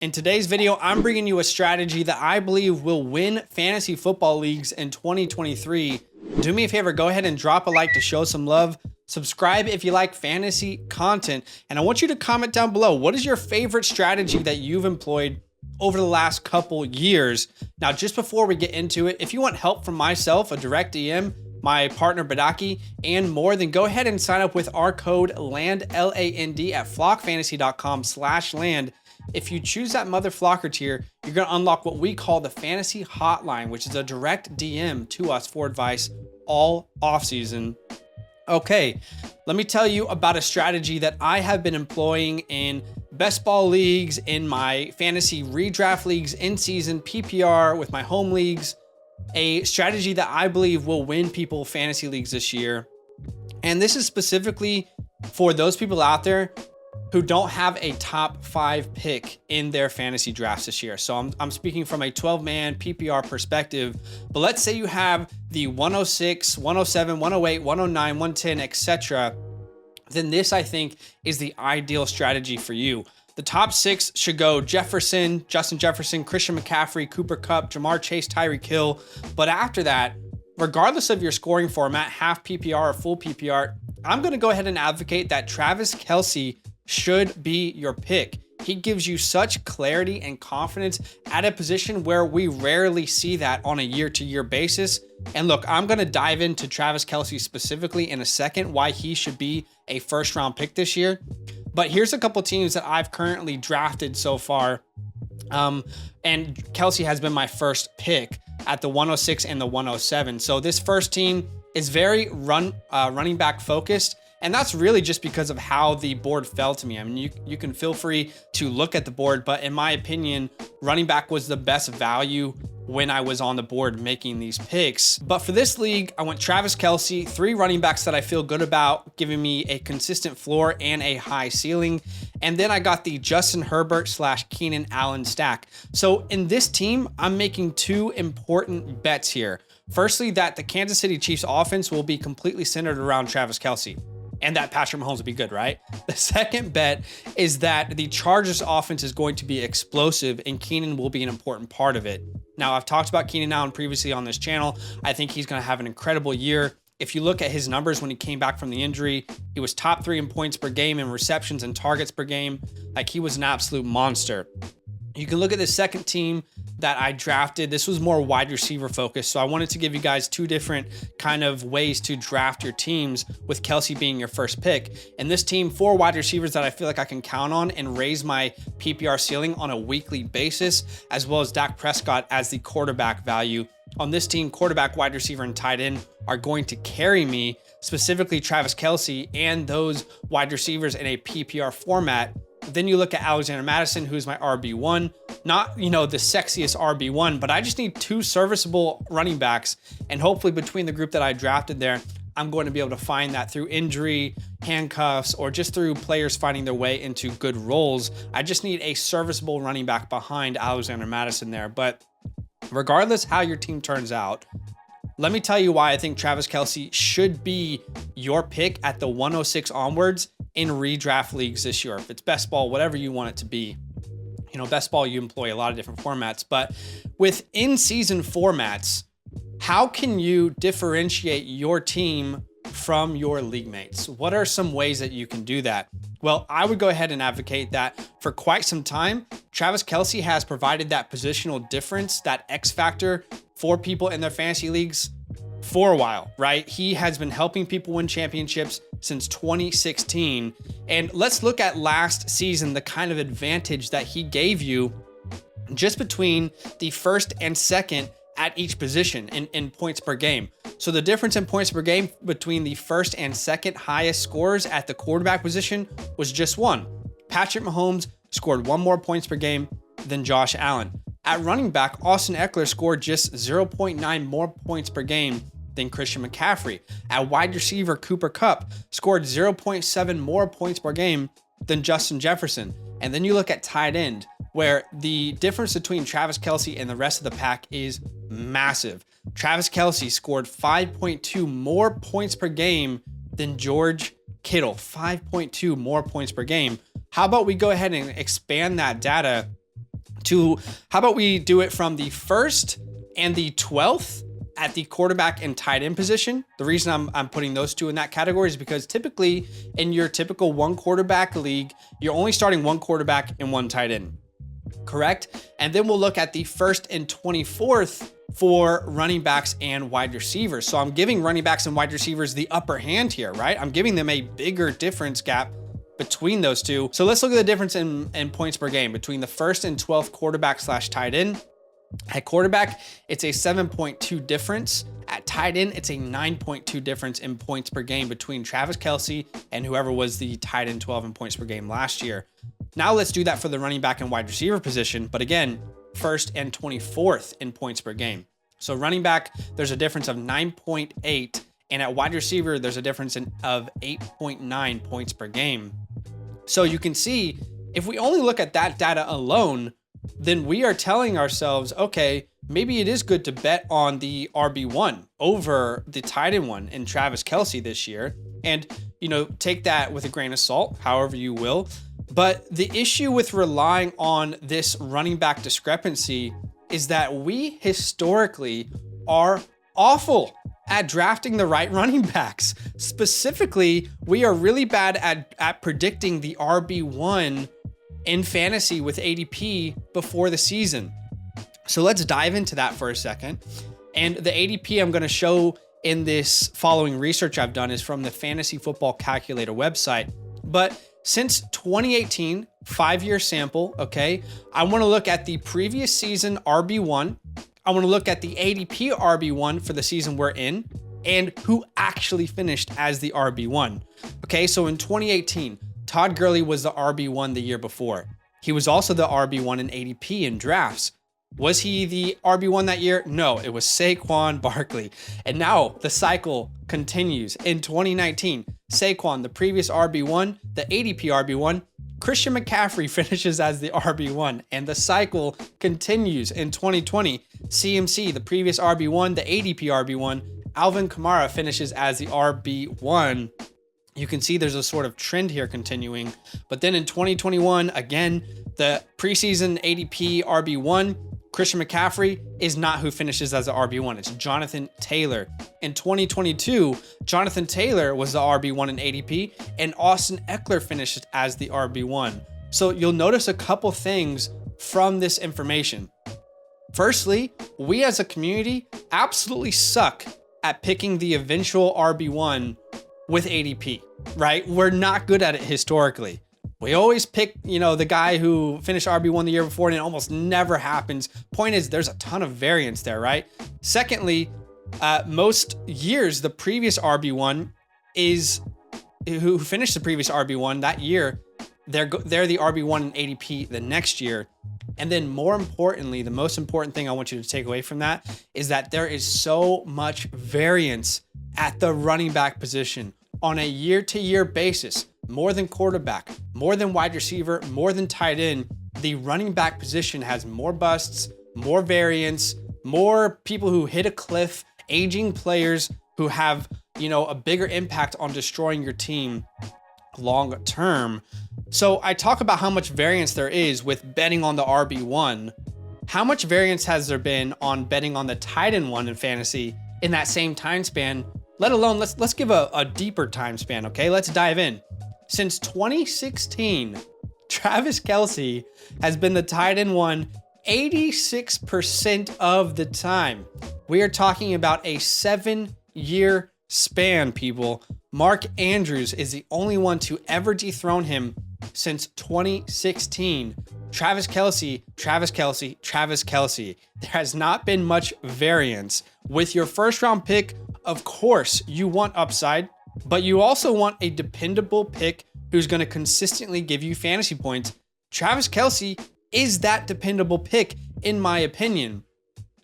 In today's video, I'm bringing you a strategy that I believe will win fantasy football leagues in 2023. Do me a favor, go ahead and drop a like to show some love. Subscribe if you like fantasy content. And I want you to comment down below, what is your favorite strategy that you've employed over the last couple years? Now, just before we get into it, if you want help from myself, a direct DM, my partner Badaki, and more, then go ahead and sign up with our code LAND, L-A-N-D, at flockfantasy.com/land. If you choose that Mother Flocker tier, you're going to unlock what we call the Fantasy Hotline, which is a direct DM to us for advice all offseason. Okay, let me tell you about a strategy that I have been employing in best ball leagues, in my fantasy redraft leagues, in season PPR, with my home leagues. A strategy that I believe will win people fantasy leagues this year. And this is specifically for those people out there who don't have a top 5 pick in their fantasy drafts this year. So I'm speaking from a 12-man PPR perspective, but let's say you have the 106, 107, 108, 109, 110, etc. Then this, I think, is the ideal strategy for you. The top 6 should go Jefferson, Justin Jefferson, Christian McCaffrey, Cooper Kupp, Jamar Chase, Tyreek Hill. But after that, regardless of your scoring format, half PPR or full PPR, I'm going to go ahead and advocate that Travis Kelce should be your pick. He gives you such clarity and confidence at a position where we rarely see that on a year-to-year basis. And look, I'm going to dive into Travis Kelce specifically in a second, why he should be a first-round pick this year. But here's a couple teams that I've currently drafted so far. And Kelce has been my first pick at the 106 and the 107. So this first team is very running back focused. And that's really just because of how the board fell to me. I mean, you can feel free to look at the board, but in my opinion, running back was the best value when I was on the board making these picks. But for this league, I went Travis Kelce, 3 running backs that I feel good about, giving me a consistent floor and a high ceiling. And then I got the Justin Herbert / Keenan Allen stack. So in this team, I'm making 2 important bets here. Firstly, that the Kansas City Chiefs offense will be completely centered around Travis Kelce, and that Patrick Mahomes will be good, right? The second bet is that the Chargers offense is going to be explosive and Keenan will be an important part of it. Now, I've talked about Keenan Allen previously on this channel. I think he's going to have an incredible year. If you look at his numbers when he came back from the injury, he was top 3 in points per game, in receptions and targets per game. Like, he was an absolute monster. You can look at the second team that I drafted. This was more wide receiver focused. So I wanted to give you guys 2 different kind of ways to draft your teams, with Kelce being your first pick. And this team, 4 wide receivers that I feel like I can count on and raise my PPR ceiling on a weekly basis, as well as Dak Prescott as the quarterback value. On this team, quarterback, wide receiver, and tight end are going to carry me, specifically Travis Kelce and those wide receivers in a PPR format. Then you look at Alexander Mattison, who's my RB1. Not, the sexiest RB1, but I just need 2 serviceable running backs. And hopefully between the group that I drafted there, I'm going to be able to find that through injury, handcuffs, or just through players finding their way into good roles. I just need a serviceable running back behind Alexander Mattison there. But regardless how your team turns out, let me tell you why I think Travis Kelce should be your pick at the 106 onwards in redraft leagues this year. If it's best ball, whatever you want it to be. Best ball, you employ a lot of different formats, but with in-season formats, how can you differentiate your team from your league mates? What are some ways that you can do that? Well, I would go ahead and advocate that for quite some time, Travis Kelce has provided that positional difference, that X factor for people in their fantasy leagues for a while, right? He has been helping people win championships since 2016. And let's look at last season, the kind of advantage that he gave you just between the first and second at each position in points per game. So the difference in points per game between the first and second highest scorers at the quarterback position was just 1. Patrick Mahomes scored 1 more points per game than Josh Allen. At running back, Austin Eckler scored just 0.9 more points per game than Christian McCaffrey. At wide receiver, Cooper Kupp scored 0.7 more points per game than Justin Jefferson. And then you look at tight end, where the difference between Travis Kelce and the rest of the pack is massive. Travis Kelce scored 5.2 more points per game than George Kittle, 5.2 more points per game. How about we go ahead and expand that data to, how about we do it from the 1st and the 12th at the quarterback and tight end position. The reason I'm putting those two in that category is because typically in your typical one quarterback league, you're only starting one quarterback and one tight end, correct? And then we'll look at the 1st and 24th for running backs and wide receivers. So I'm giving running backs and wide receivers the upper hand here, right? I'm giving them a bigger difference gap between those two. So let's look at the difference in points per game between the 1st and 12th quarterback / tight end. At quarterback, it's a 7.2 difference. At tight end, it's a 9.2 difference in points per game between Travis Kelce and whoever was the tight end 12 in points per game last year. Now let's do that for the running back and wide receiver position, but again, 1st and 24th in points per game. So running back, there's a difference of 9.8, and at wide receiver, there's a difference of 8.9 points per game. So you can see, if we only look at that data alone, then we are telling ourselves, okay, maybe it is good to bet on the RB1 over the tight end one in Travis Kelce this year. And, take that with a grain of salt, however you will. But the issue with relying on this running back discrepancy is that we historically are awful at drafting the right running backs. Specifically, we are really bad at predicting the RB1 in fantasy with ADP before the season. So let's dive into that for a second. And the ADP I'm going to show in this following research I've done is from the Fantasy Football Calculator website. But since 2018, 5-year sample, okay, I want to look at the previous season RB1. I want to look at the ADP RB1 for the season we're in and who actually finished as the RB1. Okay, so in 2018, Todd Gurley was the RB1 the year before. He was also the RB1 in ADP in drafts. Was he the RB1 that year? No, it was Saquon Barkley. And now the cycle continues. In 2019, Saquon, the previous RB1, the ADP RB1, Christian McCaffrey finishes as the RB1, and the cycle continues. In 2020, CMC, the previous RB1, the ADP RB1, Alvin Kamara finishes as the RB1. You can see there's a sort of trend here continuing. But then in 2021, again, the preseason ADP RB1, Christian McCaffrey is not who finishes as the RB1. It's Jonathan Taylor. In 2022, Jonathan Taylor was the RB1 in ADP, and Austin Eckler finished as the RB1. So you'll notice a couple things from this information. Firstly, we as a community absolutely suck at picking the eventual RB1 with ADP, right? We're not good at it historically. We always pick, the guy who finished RB1 the year before, and it almost never happens. Point is, there's a ton of variance there, right? Secondly, most years, the previous RB1 is who finished the previous RB1 that year. They're the RB1 in ADP the next year. And then more importantly, the most important thing I want you to take away from that is that there is so much variance at the running back position on a year-to-year basis. More than quarterback, more than wide receiver, more than tight end. The running back position has more busts, more variance, more people who hit a cliff, aging players who have, a bigger impact on destroying your team long term. So I talk about how much variance there is with betting on the RB1. How much variance has there been on betting on the tight end one in fantasy in that same time span? Let alone, let's give a deeper time span, okay? Let's dive in. Since 2016, Travis Kelce has been the tight end one 86% of the time. We are talking about a 7-year span, people. Mark Andrews is the only one to ever dethrone him since 2016. Travis Kelce, Travis Kelce, Travis Kelce. There has not been much variance. With your first round pick, of course, you want upside, but you also want a dependable pick who's going to consistently give you fantasy points. Travis Kelce is that dependable pick, in my opinion.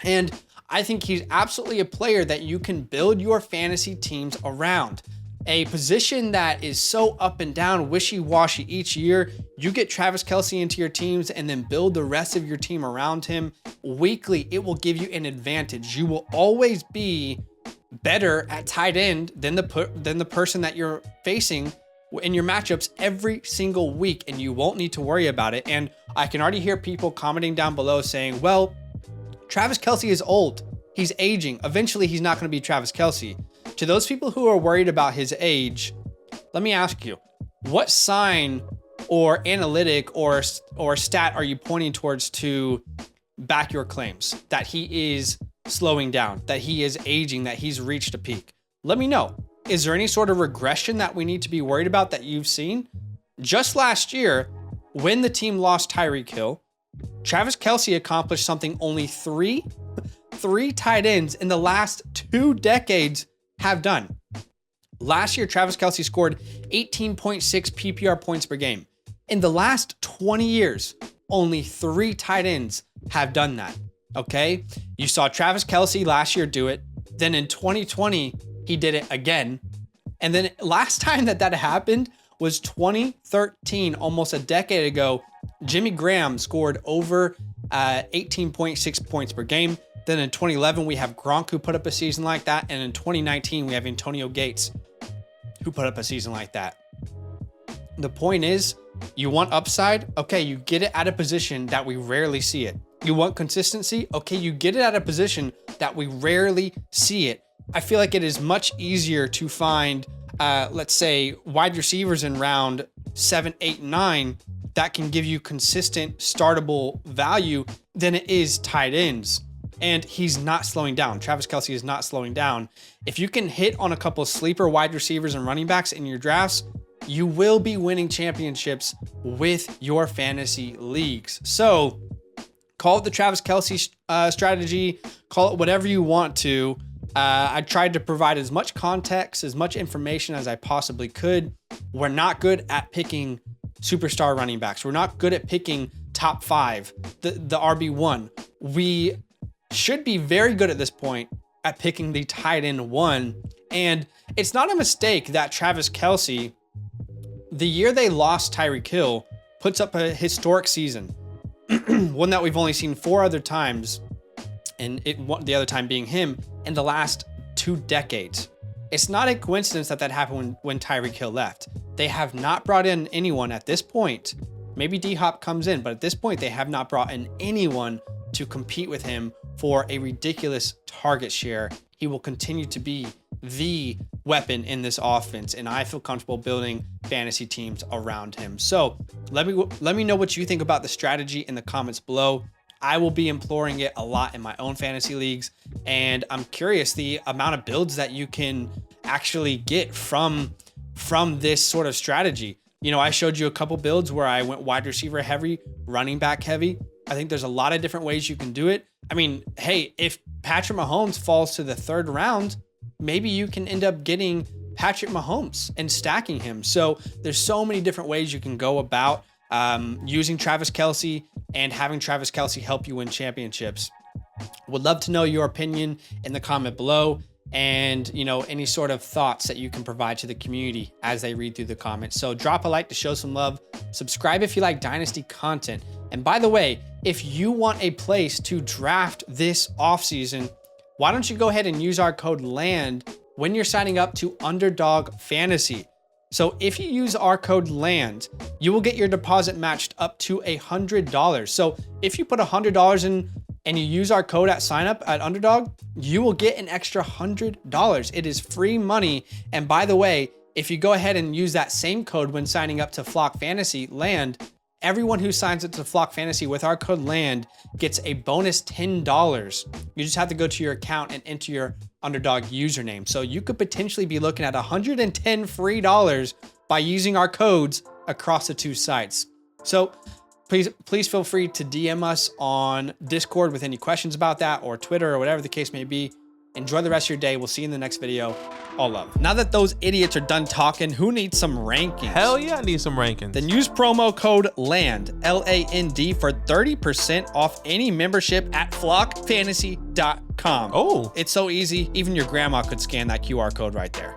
And I think he's absolutely a player that you can build your fantasy teams around. A position that is so up and down, wishy-washy each year, you get Travis Kelce into your teams and then build the rest of your team around him. Weekly, it will give you an advantage. You will always be better at tight end than the person that you're facing in your matchups every single week, and you won't need to worry about it. And I can already hear people commenting down below saying, well, Travis Kelce is old. He's aging. Eventually, he's not going to be Travis Kelce. To those people who are worried about his age, let me ask you, what sign or analytic or stat are you pointing towards to back your claims that he is slowing down, that he is aging, that he's reached a peak? Let me know. Is there any sort of regression that we need to be worried about that you've seen? Just last year, when the team lost Tyreek Hill, Travis Kelce accomplished something only three tight ends in the last 2 decades have done. Last year, Travis Kelce scored 18.6 PPR points per game. In the last 20 years, only 3 tight ends have done that, okay? You saw Travis Kelce last year do it. Then in 2020, he did it again. And then last time that happened was 2013, almost a decade ago. Jimmy Graham scored over 18.6 points per game. Then in 2011, we have Gronk who put up a season like that. And in 2019, we have Antonio Gates who put up a season like that. The point is, you want upside? Okay, you get it at a position that we rarely see it. You want consistency? Okay, you get it at a position that we rarely see it. I feel like it is much easier to find, let's say, wide receivers in round 7, 8, 9 that can give you consistent startable value than it is tight ends. And he's not slowing down. Travis Kelce is not slowing down. If you can hit on a couple of sleeper wide receivers and running backs in your drafts, you will be winning championships with your fantasy leagues. So call it the Travis Kelce strategy, call it whatever you want to. I tried to provide as much context, as much information as I possibly could. We're not good at picking superstar running backs. We're not good at picking top 5, the RB1. We should be very good at this point at picking the tight end 1. And it's not a mistake that Travis Kelce, the year they lost Tyreek Hill, puts up a historic season. One that we've only seen 4 other times, and the other time being him, in the last 2 decades. It's not a coincidence that happened when Tyreek Hill left. They have not brought in anyone at this point. Maybe D-Hop comes in, but at this point, they have not brought in anyone to compete with him for a ridiculous target share. He will continue to be the weapon in this offense, and I feel comfortable building fantasy teams around him. So let me know what you think about the strategy in the comments below. I will be employing it a lot in my own fantasy leagues, and I'm curious the amount of builds that you can actually get from this sort of strategy. You know, I showed you a couple builds where I went wide receiver heavy, running back heavy. I think there's a lot of different ways you can do it. I mean, hey, if Patrick Mahomes falls to the 3rd round, maybe you can end up getting Patrick Mahomes and stacking him. So there's so many different ways you can go about using Travis Kelce and having Travis Kelce help you win championships. Would love to know your opinion in the comment below, and you know, any sort of thoughts that you can provide to the community as they read through the comments. So drop a like to show some love. Subscribe if you like Dynasty content. And by the way, if you want a place to draft this offseason, why don't you go ahead and use our code LAND when you're signing up to Underdog Fantasy. So if you use our code LAND, you will get your deposit matched up to $100. So if you put $100 in and you use our code at sign up at Underdog, you will get an extra $100. It is free money. And by the way, if you go ahead and use that same code when signing up to Flock Fantasy LAND, everyone who signs up to Flock Fantasy with our code LAND gets a bonus $10. You just have to go to your account and enter your Underdog username. So you could potentially be looking at $110 free by using our codes across the 2 sites. So please feel free to DM us on Discord with any questions about that, or Twitter, or whatever the case may be. Enjoy the rest of your day. We'll see you in the next video. All love. Now that those idiots are done talking, who needs some rankings? Hell yeah, I need some rankings. Then use promo code LAND, L-A-N-D, for 30% off any membership at flockfantasy.com. Oh. It's so easy. Even your grandma could scan that QR code right there.